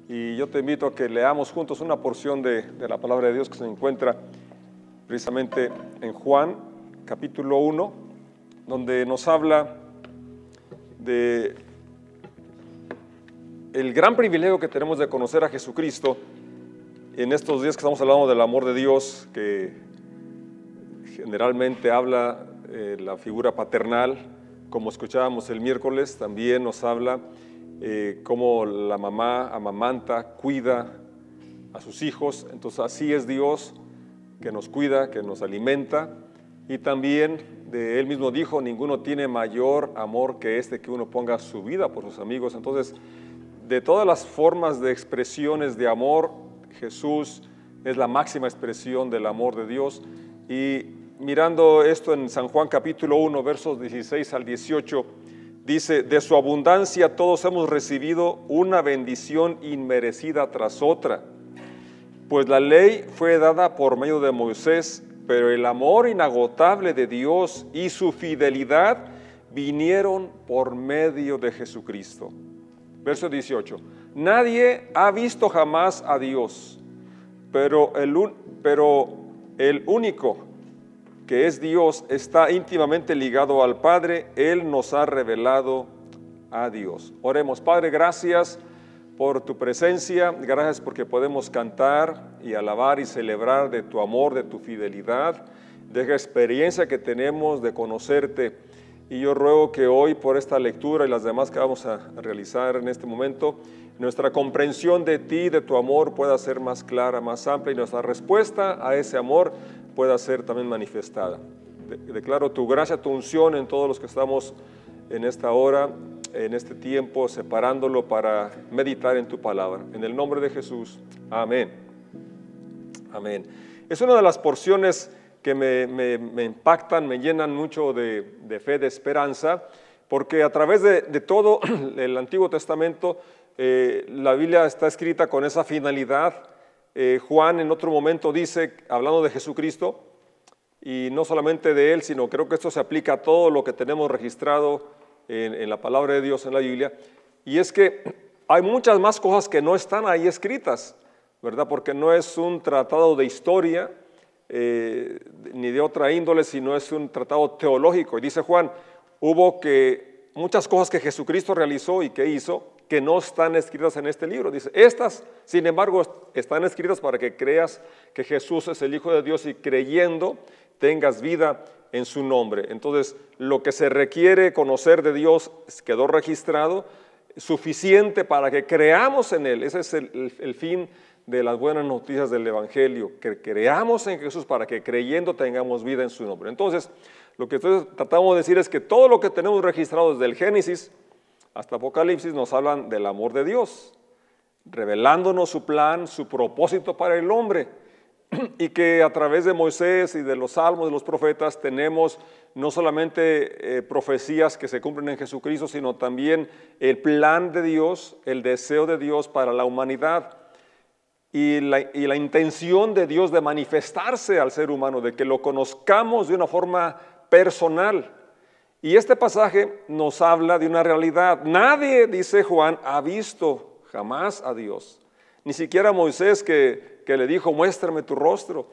Y yo te invito a que leamos juntos una porción de la palabra de Dios que se encuentra precisamente en Juan, capítulo 1, donde nos habla de el gran privilegio que tenemos de conocer a Jesucristo en estos días que estamos hablando del amor de Dios, que generalmente habla la figura paternal, como escuchábamos el miércoles. También nos habla cómo la mamá amamanta, cuida a sus hijos. Entonces así es Dios, que nos cuida, que nos alimenta. Y también de Él mismo dijo: ninguno tiene mayor amor que este, que uno ponga su vida por sus amigos. Entonces, de todas las formas de expresiones de amor, Jesús es la máxima expresión del amor de Dios. Y mirando esto en San Juan capítulo 1, versos 16 al 18, dice: de su abundancia todos hemos recibido una bendición inmerecida tras otra. Pues la ley fue dada por medio de Moisés, pero el amor inagotable de Dios y su fidelidad vinieron por medio de Jesucristo. Verso 18: nadie ha visto jamás a Dios, pero el único que es Dios está íntimamente ligado al Padre. Él nos ha revelado a Dios. Oremos. Padre, gracias por tu presencia, gracias porque podemos cantar y alabar y celebrar de tu amor, de tu fidelidad, de esa experiencia que tenemos de conocerte. Y yo ruego que hoy, por esta lectura y las demás que vamos a realizar en este momento, nuestra comprensión de ti, de tu amor, pueda ser más clara, más amplia, y nuestra respuesta a ese amor pueda ser también manifestada. Declaro tu gracia, tu unción en todos los que estamos en esta hora, en este tiempo, separándolo para meditar en tu palabra. En el nombre de Jesús, amén. Amén. Es una de las porciones que me impactan, me llenan mucho de fe, de esperanza, porque a través de todo el Antiguo Testamento, la Biblia está escrita con esa finalidad. Juan en otro momento dice, hablando de Jesucristo, y no solamente de Él, sino creo que esto se aplica a todo lo que tenemos registrado en la palabra de Dios en la Biblia, y es que hay muchas más cosas que no están ahí escritas, ¿verdad? Porque no es un tratado de historia, ni de otra índole, sino es un tratado teológico. Y dice Juan, hubo muchas cosas que Jesucristo realizó y que hizo, que no están escritas en este libro. Dice, estas, sin embargo, están escritas para que creas que Jesús es el Hijo de Dios y creyendo tengas vida en su nombre. Entonces, lo que se requiere conocer de Dios quedó registrado, suficiente para que creamos en Él. Ese es el fin de las buenas noticias del Evangelio, que creamos en Jesús para que creyendo tengamos vida en su nombre. Entonces, lo que tratamos de decir es que todo lo que tenemos registrado desde el Génesis hasta Apocalipsis nos hablan del amor de Dios, revelándonos su plan, su propósito para el hombre, y que a través de Moisés y de los salmos, de los profetas, tenemos no solamente profecías que se cumplen en Jesucristo, sino también el plan de Dios, el deseo de Dios para la humanidad, y la intención de Dios de manifestarse al ser humano, de que lo conozcamos de una forma personal. Y este pasaje nos habla de una realidad. Nadie, dice Juan, ha visto jamás a Dios. Ni siquiera Moisés que le dijo, muéstrame tu rostro,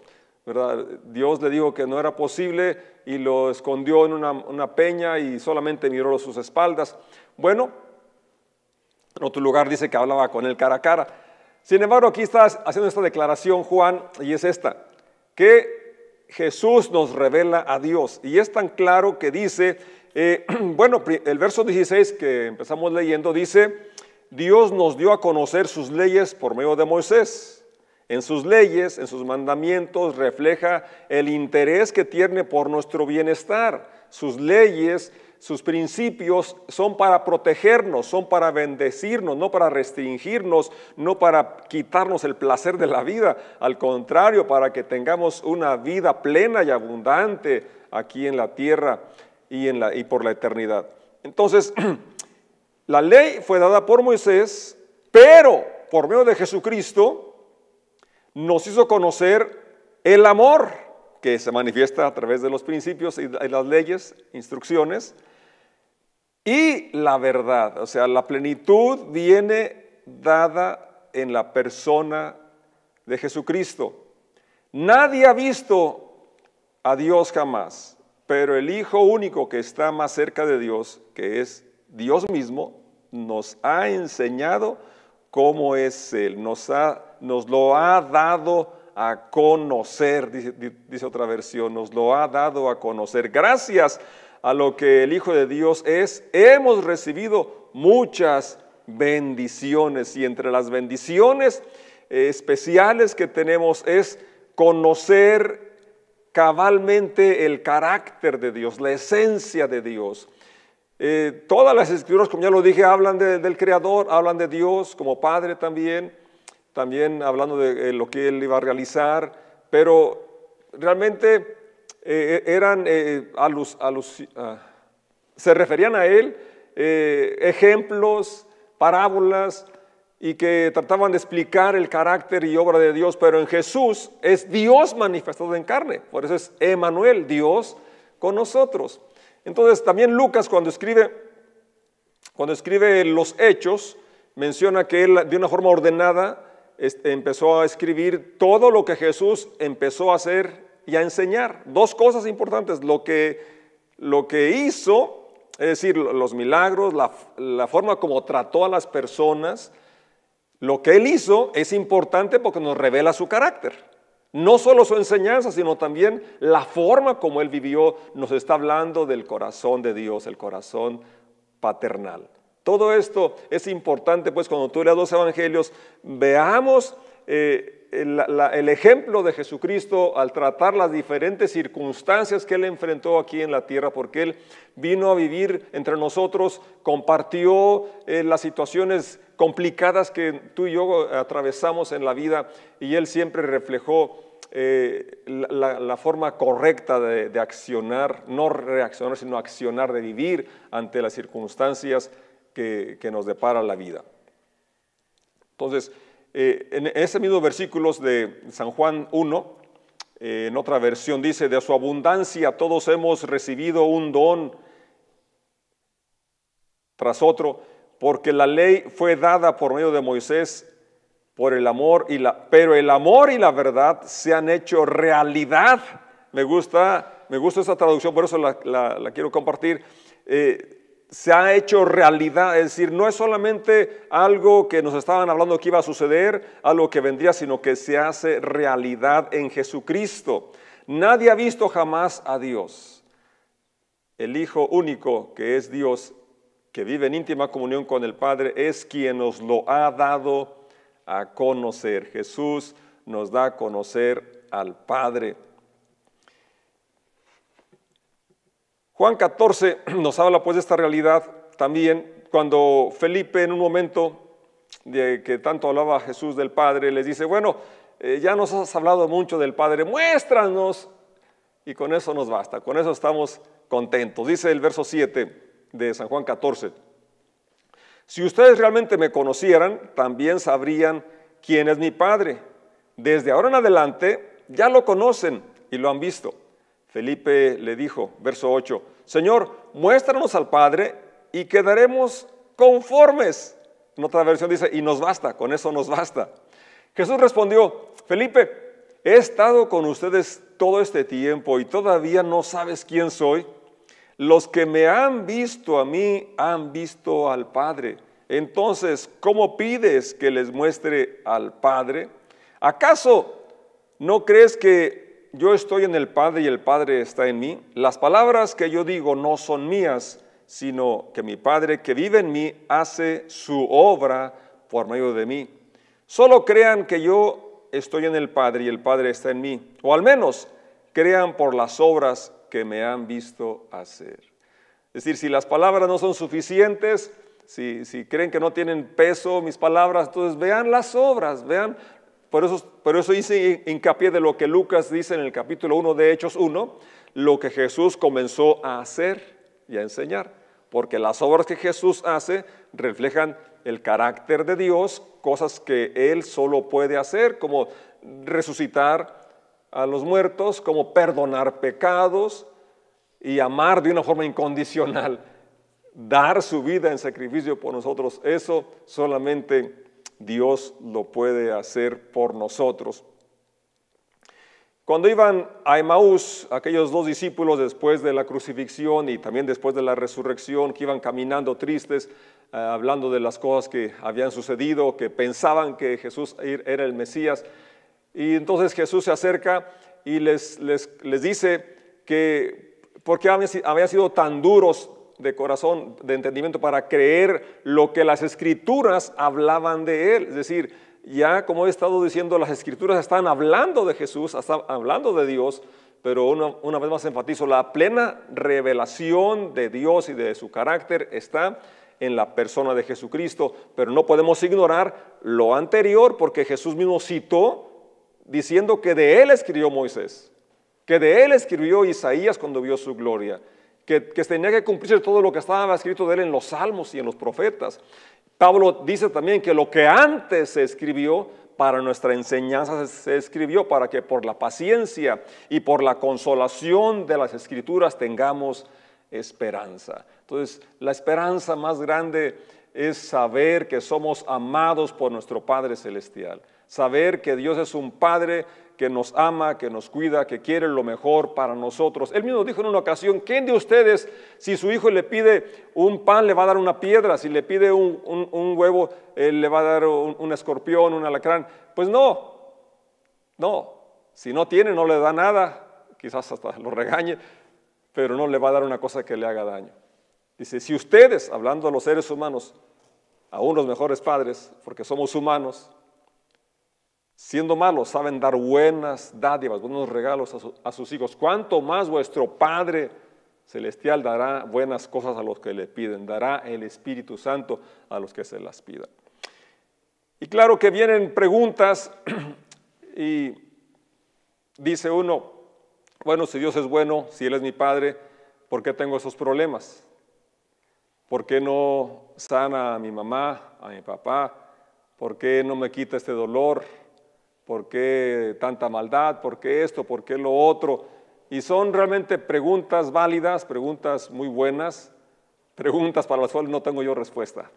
¿verdad? Dios le dijo que no era posible y lo escondió en una peña y solamente miró sus espaldas. Bueno, en otro lugar dice que hablaba con él cara a cara. Sin embargo, aquí está haciendo esta declaración Juan, y es esta, que Jesús nos revela a Dios. Y es tan claro que dice, el verso 16 que empezamos leyendo dice, Dios nos dio a conocer sus leyes por medio de Moisés. En sus leyes, en sus mandamientos, refleja el interés que tiene por nuestro bienestar. Sus leyes, sus principios son para protegernos, son para bendecirnos, no para restringirnos, no para quitarnos el placer de la vida. Al contrario, para que tengamos una vida plena y abundante aquí en la tierra y por la eternidad. Entonces, la ley fue dada por Moisés, pero por medio de Jesucristo nos hizo conocer el amor que se manifiesta a través de los principios y las leyes, instrucciones, y la verdad. O sea, la plenitud viene dada en la persona de Jesucristo. Nadie ha visto a Dios jamás, pero el Hijo único que está más cerca de Dios, que es Dios mismo, nos ha enseñado cómo es Él, nos lo ha dado a conocer, dice otra versión, nos lo ha dado a conocer. Gracias a lo que el Hijo de Dios es, hemos recibido muchas bendiciones, y entre las bendiciones especiales que tenemos es conocer cabalmente el carácter de Dios, la esencia de Dios. Todas las escrituras, como ya lo dije, hablan del Creador, hablan de Dios como Padre también hablando de lo que Él iba a realizar, pero realmente se referían a Él ejemplos, parábolas, y que trataban de explicar el carácter y obra de Dios, pero en Jesús es Dios manifestado en carne, por eso es Emmanuel, Dios con nosotros. Entonces también Lucas cuando escribe los Hechos, menciona que él de una forma ordenada empezó a escribir todo lo que Jesús empezó a hacer y a enseñar. Dos cosas importantes, lo que hizo, es decir, los milagros, la forma como trató a las personas. Lo que Él hizo es importante porque nos revela su carácter. No solo su enseñanza, sino también la forma como Él vivió. Nos está hablando del corazón de Dios, el corazón paternal. Todo esto es importante, pues cuando tú leas los evangelios, veamos el ejemplo de Jesucristo al tratar las diferentes circunstancias que Él enfrentó aquí en la tierra, porque Él vino a vivir entre nosotros, compartió las situaciones complicadas que tú y yo atravesamos en la vida, y Él siempre reflejó la forma correcta de accionar, no reaccionar, sino accionar, de vivir ante las circunstancias que nos depara la vida. Entonces, en ese mismo versículos de San Juan 1, en otra versión dice, de su abundancia todos hemos recibido un don tras otro, porque la ley fue dada por medio de Moisés, por el amor pero el amor y la verdad se han hecho realidad. Me gusta esa traducción, por eso la quiero compartir. Se ha hecho realidad, es decir, no es solamente algo que nos estaban hablando que iba a suceder, algo que vendría, sino que se hace realidad en Jesucristo. Nadie ha visto jamás a Dios. El Hijo único, que es Dios, que vive en íntima comunión con el Padre, es quien nos lo ha dado a conocer. Jesús nos da a conocer al Padre. Juan 14 nos habla pues de esta realidad también, cuando Felipe en un momento de que tanto hablaba Jesús del Padre, les dice, bueno, ya nos has hablado mucho del Padre, muéstranos, y con eso nos basta, con eso estamos contentos. Dice el verso 7 de San Juan 14, si ustedes realmente me conocieran, también sabrían quién es mi Padre. Desde ahora en adelante ya lo conocen y lo han visto. Felipe le dijo, verso 8, Señor, muéstranos al Padre y quedaremos conformes. En otra versión dice, y nos basta, con eso nos basta. Jesús respondió, Felipe, he estado con ustedes todo este tiempo y todavía no sabes quién soy. Los que me han visto a mí han visto al Padre. Entonces, ¿cómo pides que les muestre al Padre? ¿Acaso no crees que yo estoy en el Padre y el Padre está en mí? Las palabras que yo digo no son mías, sino que mi Padre que vive en mí hace su obra por medio de mí. Solo crean que yo estoy en el Padre y el Padre está en mí, o al menos crean por las obras que me han visto hacer. Es decir, si las palabras no son suficientes, si creen que no tienen peso mis palabras, entonces vean las obras, vean. Por eso hice hincapié de lo que Lucas dice en el capítulo 1 de Hechos 1, lo que Jesús comenzó a hacer y a enseñar, porque las obras que Jesús hace reflejan el carácter de Dios, cosas que Él solo puede hacer, como resucitar a los muertos, como perdonar pecados y amar de una forma incondicional, dar su vida en sacrificio por nosotros. Eso solamente Dios lo puede hacer por nosotros. Cuando iban a Emaús, aquellos dos discípulos después de la crucifixión y también después de la resurrección, que iban caminando tristes, hablando de las cosas que habían sucedido, que pensaban que Jesús era el Mesías, y entonces Jesús se acerca y les dice que por qué habían sido tan duros de corazón, de entendimiento, para creer lo que las Escrituras hablaban de Él. Es decir, ya como he estado diciendo, las Escrituras están hablando de Jesús, están hablando de Dios, pero una vez más enfatizo, la plena revelación de Dios y de su carácter está en la persona de Jesucristo, pero no podemos ignorar lo anterior, porque Jesús mismo citó diciendo que de Él escribió Moisés, que de Él escribió Isaías cuando vio su gloria, que tenía que cumplirse todo lo que estaba escrito de Él en los Salmos y en los profetas. Pablo dice también que lo que antes se escribió para nuestra enseñanza se escribió para que por la paciencia y por la consolación de las Escrituras tengamos esperanza. Entonces, la esperanza más grande es saber que somos amados por nuestro Padre Celestial, saber que Dios es un Padre que nos ama, que nos cuida, que quiere lo mejor para nosotros. Él mismo dijo en una ocasión, ¿quién de ustedes, si su hijo le pide un pan, le va a dar una piedra? Si le pide un huevo, le va a dar un escorpión, un alacrán. Pues no, si no tiene, no le da nada, quizás hasta lo regañe, pero no le va a dar una cosa que le haga daño. Dice, si ustedes, hablando a los seres humanos, aún los mejores padres, porque somos humanos, siendo malos, saben dar buenas dádivas, buenos regalos a sus hijos, ¿cuánto más vuestro Padre Celestial dará buenas cosas a los que le piden? Dará el Espíritu Santo a los que se las pidan. Y claro que vienen preguntas y dice uno, bueno, si Dios es bueno, si Él es mi Padre, ¿por qué tengo esos problemas? ¿Por qué no sana a mi mamá, a mi papá? ¿Por qué no me quita este dolor? ¿Por qué tanta maldad? ¿Por qué esto? ¿Por qué lo otro? Y son realmente preguntas válidas, preguntas muy buenas, preguntas para las cuales no tengo yo respuesta.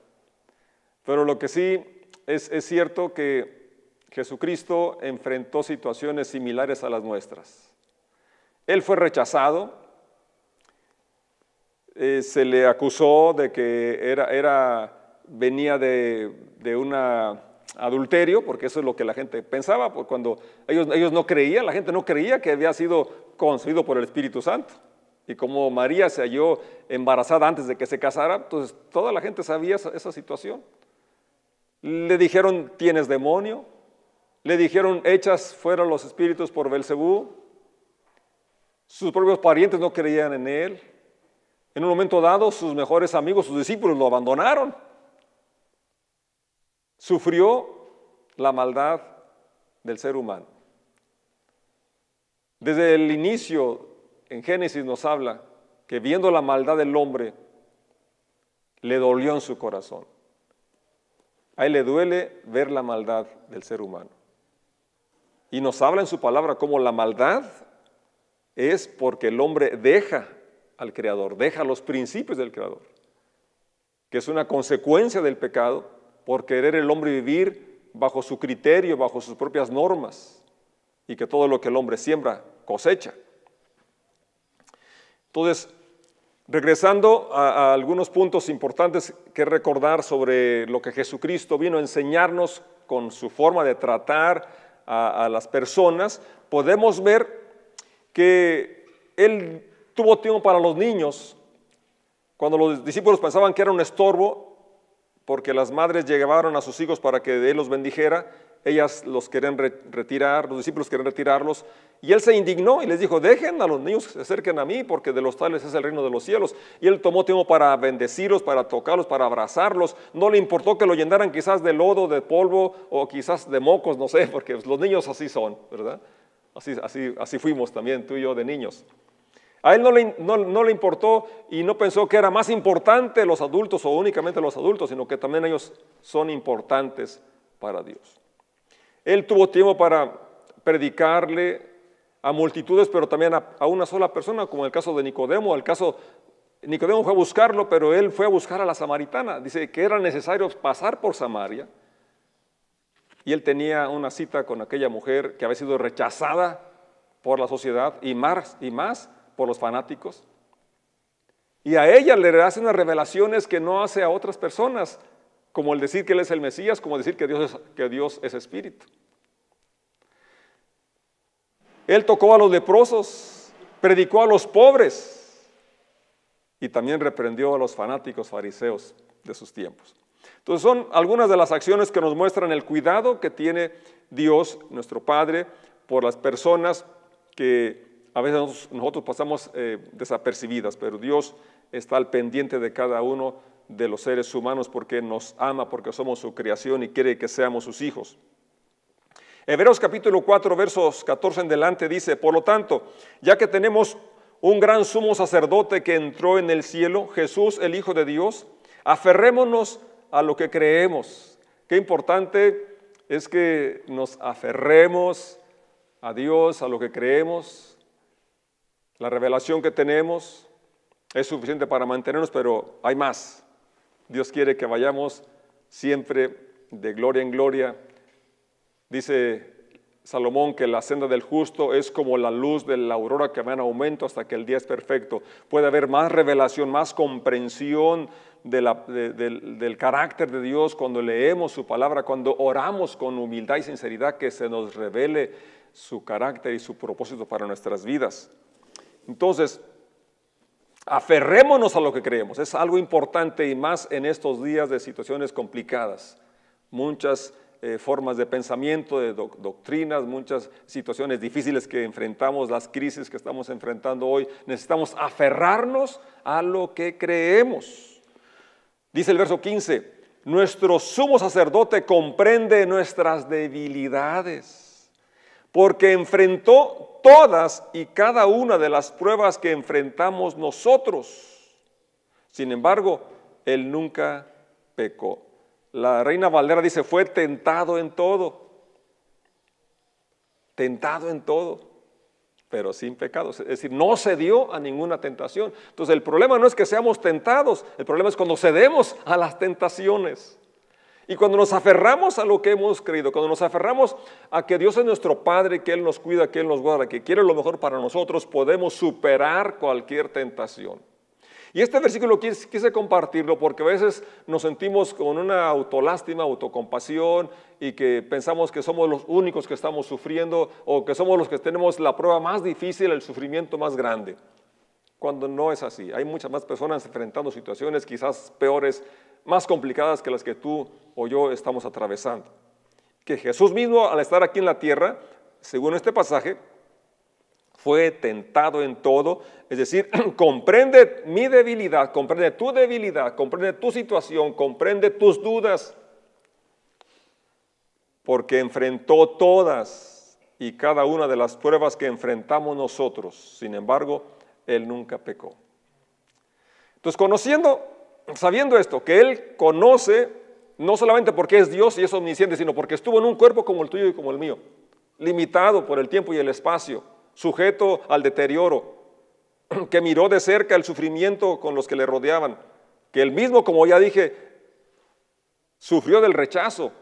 Pero lo que sí es cierto que Jesucristo enfrentó situaciones similares a las nuestras. Él fue rechazado, se le acusó de que venía de una adulterio, porque eso es lo que la gente pensaba, porque cuando ellos no creían, la gente no creía que había sido concebido por el Espíritu Santo. Y como María se halló embarazada antes de que se casara, entonces toda la gente sabía esa situación. Le dijeron, tienes demonio. Le dijeron, echas fuera los espíritus por Belcebú. Sus propios parientes no creían en él. En un momento dado, sus mejores amigos, sus discípulos, lo abandonaron. Sufrió la maldad del ser humano. Desde el inicio, en Génesis nos habla que viendo la maldad del hombre, le dolió en su corazón. A él le duele ver la maldad del ser humano. Y nos habla en su palabra cómo la maldad es porque el hombre deja al Creador, deja los principios del Creador, que es una consecuencia del pecado por querer el hombre vivir bajo su criterio, bajo sus propias normas, y que todo lo que el hombre siembra, cosecha. Entonces, regresando a algunos puntos importantes que recordar sobre lo que Jesucristo vino a enseñarnos con su forma de tratar a las personas, podemos ver que Él tuvo tiempo para los niños. Cuando los discípulos pensaban que era un estorbo, porque las madres llevaron a sus hijos para que Él los bendijera, ellas los querían retirar, los discípulos querían retirarlos, y Él se indignó y les dijo, dejen a los niños que se acerquen a mí, porque de los tales es el reino de los cielos. Y Él tomó tiempo para bendecirlos, para tocarlos, para abrazarlos. No le importó que lo llenaran quizás de lodo, de polvo, o quizás de mocos, no sé, porque los niños así son, ¿verdad? Así fuimos también, tú y yo, de niños. A Él no le importó y no pensó que era más importante los adultos o únicamente los adultos, sino que también ellos son importantes para Dios. Él tuvo tiempo para predicarle a multitudes, pero también a una sola persona, como el caso de Nicodemo. Nicodemo fue a buscarlo, pero él fue a buscar a la samaritana. Dice que era necesario pasar por Samaria y él tenía una cita con aquella mujer que había sido rechazada por la sociedad y más por los fanáticos. Y a ella le hace unas revelaciones que no hace a otras personas, como el decir que Él es el Mesías, como decir que Dios es espíritu. Él tocó a los leprosos, predicó a los pobres y también reprendió a los fanáticos fariseos de sus tiempos. Entonces son algunas de las acciones que nos muestran el cuidado que tiene Dios, nuestro Padre, por las personas que a veces nosotros pasamos desapercibidas, pero Dios está al pendiente de cada uno de los seres humanos porque nos ama, porque somos su creación y quiere que seamos sus hijos. Hebreos capítulo 4, versos 14 en adelante dice: por lo tanto, ya que tenemos un gran sumo sacerdote que entró en el cielo, Jesús, el Hijo de Dios, aferrémonos a lo que creemos. Qué importante es que nos aferremos a Dios, a lo que creemos. La revelación que tenemos es suficiente para mantenernos, pero hay más. Dios quiere que vayamos siempre de gloria en gloria. Dice Salomón que la senda del justo es como la luz de la aurora que va en aumento hasta que el día es perfecto. Puede haber más revelación, más comprensión del carácter de Dios cuando leemos su palabra, cuando oramos con humildad y sinceridad que se nos revele su carácter y su propósito para nuestras vidas. Entonces, aferrémonos a lo que creemos. Es algo importante y más en estos días de situaciones complicadas. Muchas formas de pensamiento, de doctrinas, muchas situaciones difíciles que enfrentamos, las crisis que estamos enfrentando hoy. Necesitamos aferrarnos a lo que creemos. Dice el verso 15, nuestro sumo sacerdote comprende nuestras debilidades, porque enfrentó todas y cada una de las pruebas que enfrentamos nosotros. Sin embargo, Él nunca pecó. La Reina Valera dice, fue tentado en todo, pero sin pecado. Es decir, no cedió a ninguna tentación. Entonces el problema no es que seamos tentados, el problema es cuando cedemos a las tentaciones. Y cuando nos aferramos a lo que hemos creído, cuando nos aferramos a que Dios es nuestro Padre, que Él nos cuida, que Él nos guarda, que quiere lo mejor para nosotros, podemos superar cualquier tentación. Y este versículo quise compartirlo porque a veces nos sentimos con una autolástima, autocompasión y que pensamos que somos los únicos que estamos sufriendo o que somos los que tenemos la prueba más difícil, el sufrimiento más grande. Cuando no es así, hay muchas más personas enfrentando situaciones quizás peores, más complicadas que las que tú o yo estamos atravesando. Que Jesús mismo, al estar aquí en la tierra, según este pasaje, fue tentado en todo, es decir, comprende mi debilidad, comprende tu situación, comprende tus dudas, porque enfrentó todas y cada una de las pruebas que enfrentamos nosotros. Sin embargo, Él nunca pecó. Entonces, sabiendo esto, que Él conoce, no solamente porque es Dios y es omnisciente, sino porque estuvo en un cuerpo como el tuyo y como el mío, limitado por el tiempo y el espacio, sujeto al deterioro, que miró de cerca el sufrimiento con los que le rodeaban, que él mismo, como ya dije, sufrió del rechazo,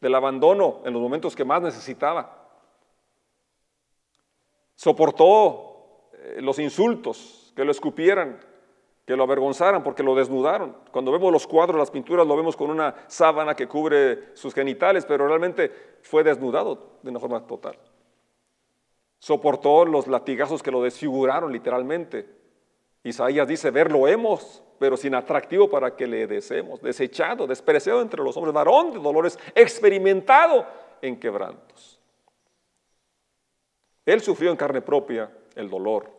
del abandono en los momentos que más necesitaba. Soportó los insultos, que lo escupieran, que lo avergonzaran porque lo desnudaron. Cuando vemos los cuadros, las pinturas, lo vemos con una sábana que cubre sus genitales, pero realmente fue desnudado de una forma total. Soportó los latigazos que lo desfiguraron literalmente. Isaías dice, verlo hemos, pero sin atractivo para que le deseemos, desechado, despreciado entre los hombres, varón de dolores, experimentado en quebrantos. Él sufrió en carne propia el dolor.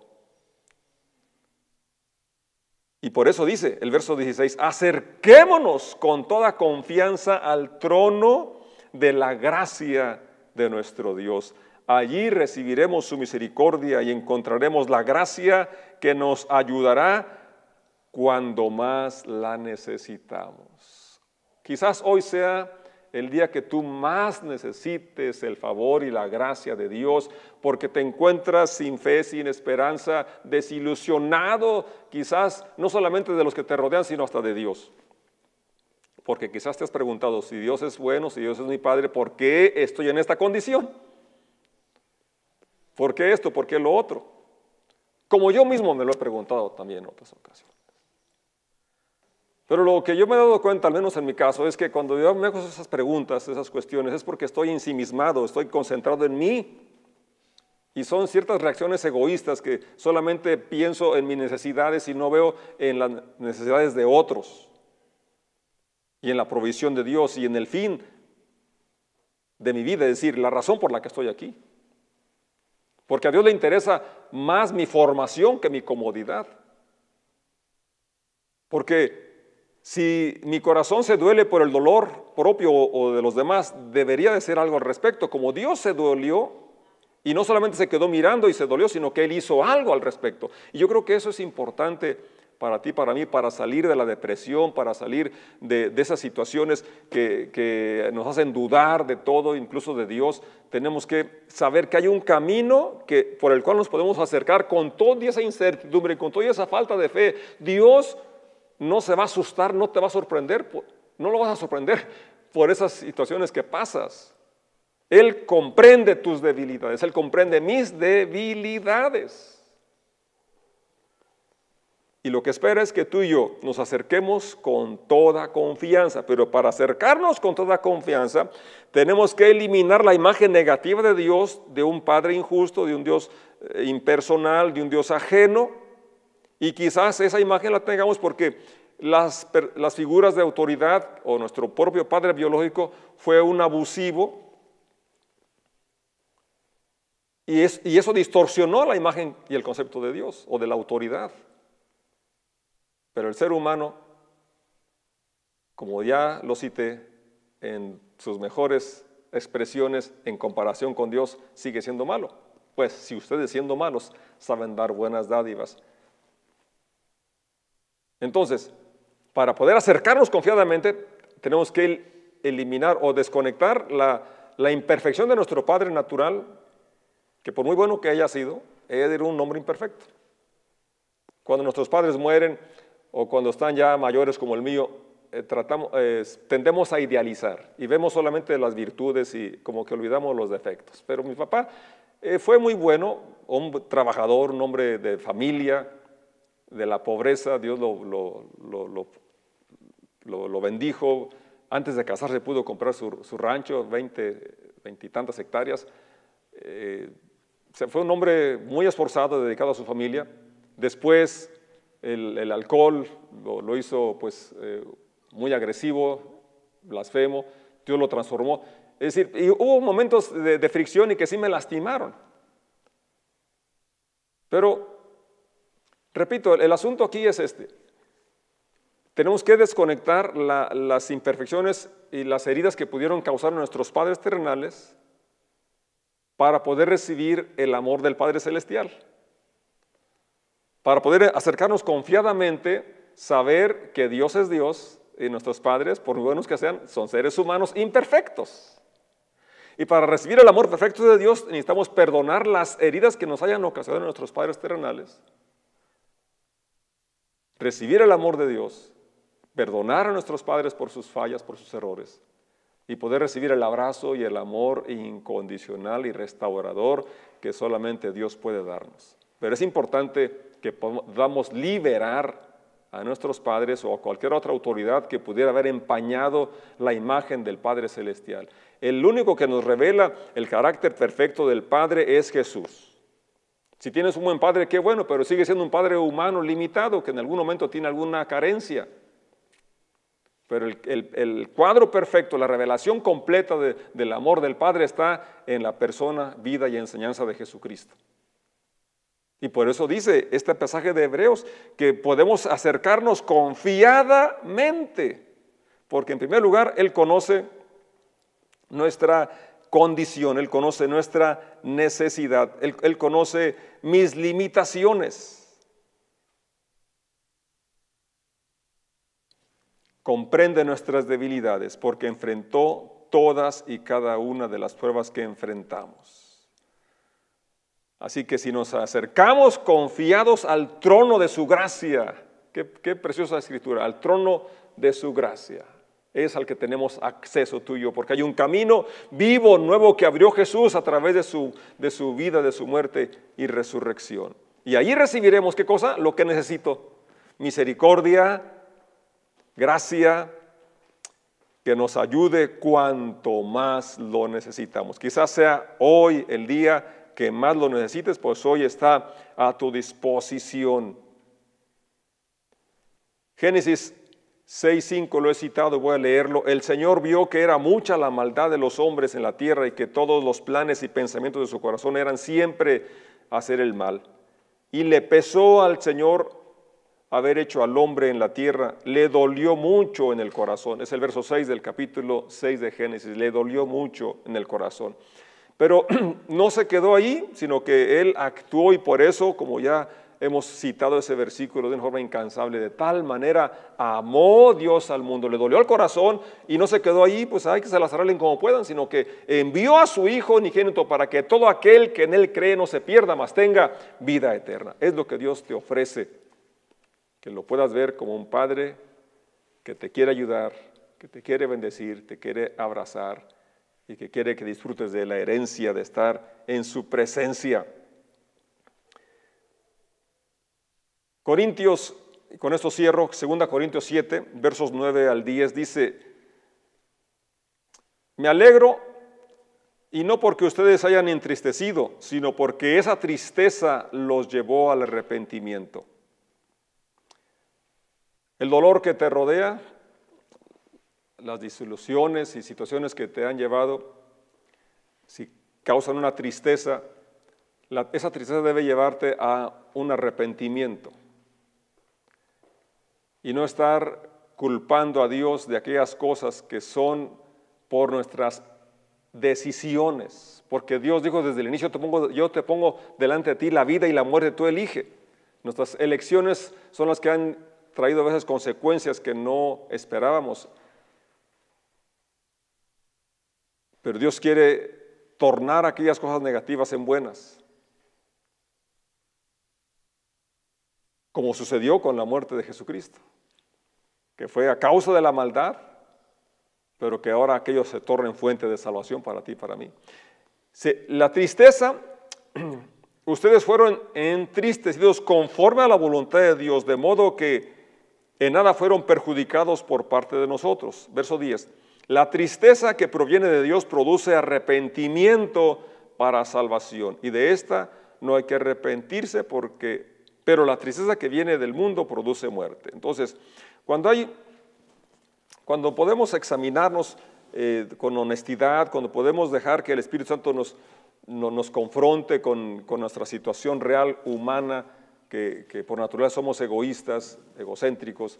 Y por eso dice el verso 16, acerquémonos con toda confianza al trono de la gracia de nuestro Dios. Allí recibiremos su misericordia y encontraremos la gracia que nos ayudará cuando más la necesitamos. Quizás hoy sea el día que tú más necesites el favor y la gracia de Dios, porque te encuentras sin fe, sin esperanza, desilusionado, quizás no solamente de los que te rodean, sino hasta de Dios. Porque quizás te has preguntado, si Dios es bueno, si Dios es mi Padre, ¿por qué estoy en esta condición? ¿Por qué esto? ¿Por qué lo otro? Como yo mismo me lo he preguntado también en otras ocasiones. Pero lo que yo me he dado cuenta, al menos en mi caso, es que cuando yo me hago esas preguntas, esas cuestiones, es porque estoy ensimismado, estoy concentrado en mí. Y son ciertas reacciones egoístas que solamente pienso en mis necesidades y no veo en las necesidades de otros. Y en la provisión de Dios y en el fin de mi vida, es decir, la razón por la que estoy aquí. Porque a Dios le interesa más mi formación que mi comodidad. Porque si mi corazón se duele por el dolor propio o de los demás, debería de ser algo al respecto. Como Dios se dolió y no solamente se quedó mirando y se dolió, sino que Él hizo algo al respecto. Y yo creo que eso es importante para ti, para mí, para salir de la depresión, para salir de esas situaciones que nos hacen dudar de todo, incluso de Dios. Tenemos que saber que hay un camino por el cual nos podemos acercar con toda esa incertidumbre, con toda esa falta de fe. Dios no se va a asustar, no te va a sorprender, no lo vas a sorprender por esas situaciones que pasas. Él comprende tus debilidades, Él comprende mis debilidades. Y lo que espera es que tú y yo nos acerquemos con toda confianza, pero para acercarnos con toda confianza tenemos que eliminar la imagen negativa de Dios, de un Padre injusto, de un Dios impersonal, de un Dios ajeno, y quizás esa imagen la tengamos porque las figuras de autoridad o nuestro propio padre biológico fue un abusivo y eso distorsionó la imagen y el concepto de Dios o de la autoridad. Pero el ser humano, como ya lo cité, en sus mejores expresiones en comparación con Dios, sigue siendo malo. Pues si ustedes siendo malos saben dar buenas dádivas. Entonces, para poder acercarnos confiadamente, tenemos que eliminar o desconectar la imperfección de nuestro Padre natural, que por muy bueno que haya sido, era un hombre imperfecto. Cuando nuestros padres mueren, o cuando están ya mayores como el mío, tendemos a idealizar y vemos solamente las virtudes y como que olvidamos los defectos. Pero mi papá fue muy bueno, un trabajador, un hombre de familia, de la pobreza. Dios lo bendijo. Antes de casarse pudo comprar su rancho, 20 y tantas hectáreas. Fue un hombre muy esforzado, dedicado a su familia. Después el alcohol lo hizo pues muy agresivo, blasfemo. Dios lo transformó. Es decir, y hubo momentos de fricción y que sí me lastimaron. Pero, repito, el asunto aquí es este. Tenemos que desconectar las imperfecciones y las heridas que pudieron causar nuestros padres terrenales para poder recibir el amor del Padre Celestial. Para poder acercarnos confiadamente, saber que Dios es Dios y nuestros padres, por muy buenos que sean, son seres humanos imperfectos. Y para recibir el amor perfecto de Dios necesitamos perdonar las heridas que nos hayan ocasionado nuestros padres terrenales, recibir el amor de Dios, perdonar a nuestros padres por sus fallas, por sus errores, y poder recibir el abrazo y el amor incondicional y restaurador que solamente Dios puede darnos. Pero es importante que podamos liberar a nuestros padres o a cualquier otra autoridad que pudiera haber empañado la imagen del Padre Celestial. El único que nos revela el carácter perfecto del Padre es Jesús. Si tienes un buen padre, qué bueno, pero sigue siendo un padre humano limitado que en algún momento tiene alguna carencia. Pero el cuadro perfecto, la revelación completa del amor del Padre está en la persona, vida y enseñanza de Jesucristo. Y por eso dice este pasaje de Hebreos que podemos acercarnos confiadamente, porque en primer lugar Él conoce nuestra condición, Él conoce nuestra necesidad, Él conoce mis limitaciones, comprende nuestras debilidades, porque enfrentó todas y cada una de las pruebas que enfrentamos. Así que si nos acercamos confiados al trono de su gracia, qué preciosa escritura, al trono de su gracia. es al que tenemos acceso tú y yo, porque hay un camino vivo, nuevo que abrió Jesús a través de su vida, de su muerte y resurrección. Y ahí recibiremos, ¿qué cosa? Lo que necesito: misericordia, gracia, que nos ayude cuanto más lo necesitamos. Quizás sea hoy el día que más lo necesites, pues hoy está a tu disposición. Génesis 6:5 lo he citado, voy a leerlo. El Señor vio que era mucha la maldad de los hombres en la tierra y que todos los planes y pensamientos de su corazón eran siempre hacer el mal. Y le pesó al Señor haber hecho al hombre en la tierra, le dolió mucho en el corazón. Es el verso 6 del capítulo 6 de Génesis, le dolió mucho en el corazón. Pero no se quedó ahí, sino que él actuó, y por eso, como ya hemos citado ese versículo de una forma incansable, de tal manera amó Dios al mundo, le dolió el corazón y no se quedó ahí, pues hay que se las arreglen como puedan, sino que envió a su Hijo unigénito para que todo aquel que en él cree no se pierda, mas tenga vida eterna. Es lo que Dios te ofrece, que lo puedas ver como un Padre que te quiere ayudar, que te quiere bendecir, te quiere abrazar y que quiere que disfrutes de la herencia de estar en su presencia. Corintios, y con esto cierro, 2 Corintios 7, versos 9 al 10, dice: me alegro, y no porque ustedes hayan entristecido, sino porque esa tristeza los llevó al arrepentimiento. El dolor que te rodea, las desilusiones y situaciones que te han llevado, si causan una tristeza, esa tristeza debe llevarte a un arrepentimiento. Y no estar culpando a Dios de aquellas cosas que son por nuestras decisiones. Porque Dios dijo desde el inicio: yo te pongo delante de ti la vida y la muerte, tú elige. Nuestras elecciones son las que han traído a veces consecuencias que no esperábamos. Pero Dios quiere tornar aquellas cosas negativas en buenas. Como sucedió con la muerte de Jesucristo, que fue a causa de la maldad, pero que ahora aquello se torna en fuente de salvación para ti y para mí. La tristeza, ustedes fueron entristecidos conforme a la voluntad de Dios, de modo que en nada fueron perjudicados por parte de nosotros. Verso 10. La tristeza que proviene de Dios produce arrepentimiento para salvación, y de esta no hay que arrepentirse pero la tristeza que viene del mundo produce muerte. Entonces, cuando podemos examinarnos con honestidad, cuando podemos dejar que el Espíritu Santo nos confronte con nuestra situación real humana, que por naturaleza somos egoístas, egocéntricos,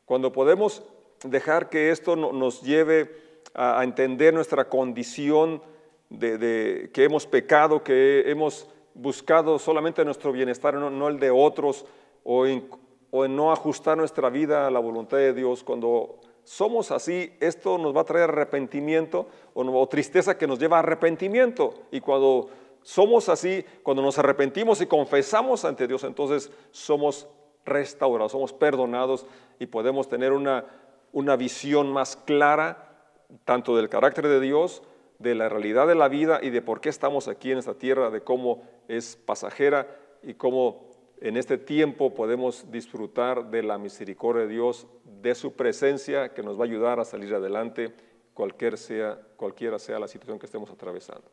cuando podemos dejar que esto nos lleve a entender nuestra condición de que hemos pecado, que hemos buscado solamente nuestro bienestar, no el de otros, o en no ajustar nuestra vida a la voluntad de Dios. Cuando somos así, esto nos va a traer arrepentimiento o tristeza que nos lleva a arrepentimiento. Y cuando somos así, cuando nos arrepentimos y confesamos ante Dios, entonces somos restaurados, somos perdonados y podemos tener una visión más clara tanto del carácter de Dios, de la realidad de la vida y de por qué estamos aquí en esta tierra, de cómo es pasajera y cómo en este tiempo podemos disfrutar de la misericordia de Dios, de su presencia que nos va a ayudar a salir adelante cualquiera sea la situación que estemos atravesando.